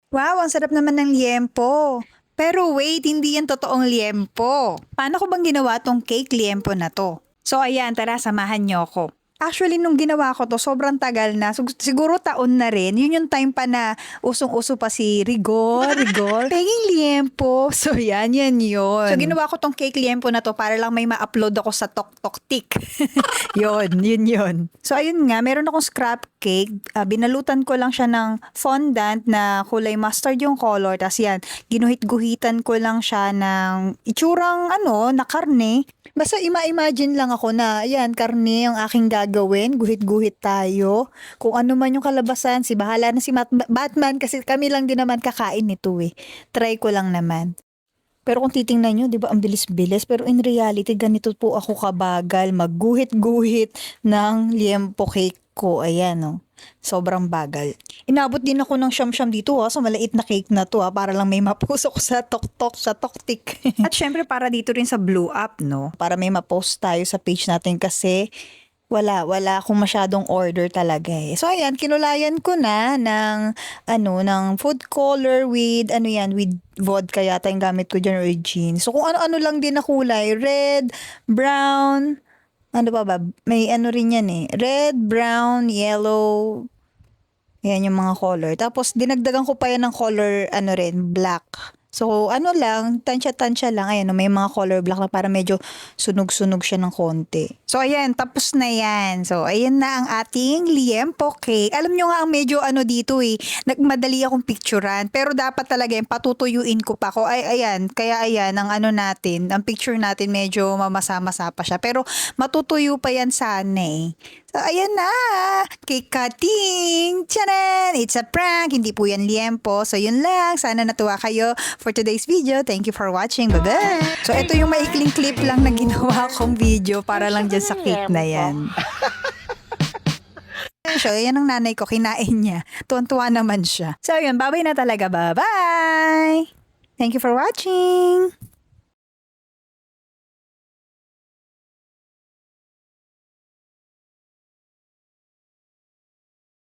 Wow, ang sarap naman ng liempo. Pero wait, hindi yan totoong liempo. Paano ko bang ginawa tong cake liempo na to? So ayan, tara samahan niyo ako. Actually, nung ginawa ko to, sobrang tagal na. Siguro taon na rin. Yun yung time pa na usong-uso pa si Rigor, penging liempo. So yan yun. So ginawa ko tong cake liempo na to para lang may ma-upload ako sa Tok Tok Tik. yun. So ayun nga, meron akong scrap cake. Binalutan ko lang siya ng fondant na kulay mustard yung color. Tapos yan, ginuhit-guhitan ko lang siya ng itsurang na karne. Basta ima-imagine lang ako na, yan, karne ang aking gagawin. Guhit-guhit tayo. Kung ano man yung kalabasan, bahala na si Batman kasi kami lang din naman kakain nito eh. Try ko lang naman. Pero kung titingnan nyo, di ba, ang bilis-bilis. Pero in reality, ganito po ako kabagal. Magguhit-guhit ng liempo cake ko. Ayan, oh. Sobrang bagal. Inabot din ako ng siyam-siyam dito sa maliit na cake na to para lang may mapost ako sa tok-tok, sa toktik. At syempre para dito rin sa Blue Up, no? Para may mapost tayo sa page natin kasi wala akong masyadong order talaga eh. So ayan, kinulayan ko na ng food color with with vodka yata yung gamit ko dyan or gin. So kung ano-ano lang din na kulay, red, brown, ano pa ba? May rin yan eh. Red, brown, yellow. Yan yung mga color. Tapos dinagdagan ko pa yan ng color black. So lang, tansya-tansya lang. Ayan, may mga color black na para medyo sunog-sunog siya ng konti. So ayan, tapos na yan. So ayan na ang ating liempo cake. Alam nyo nga ang medyo dito eh. Nagmadali akong picturean. Pero dapat talaga yung patutuyuin ko pa ko. Ayan, kaya ayan, ang natin, ang picture natin medyo mamasa-masa pa siya. Pero matutuyo pa yan sana eh. So, ayan na! Cake cutting! Tcharan! It's a prank! Hindi po yan liempo. So, yun lang. Sana natuwa kayo for today's video. Thank you for watching. Bye-bye! So, ito yung maikling clip lang na ginawa kong video para lang dyan sa cake na yan. So, yan ang nanay ko. Kinain niya. Tuwan-tuwa naman siya. So, yun. Bye-bye na talaga. Bye-bye! Thank you for watching!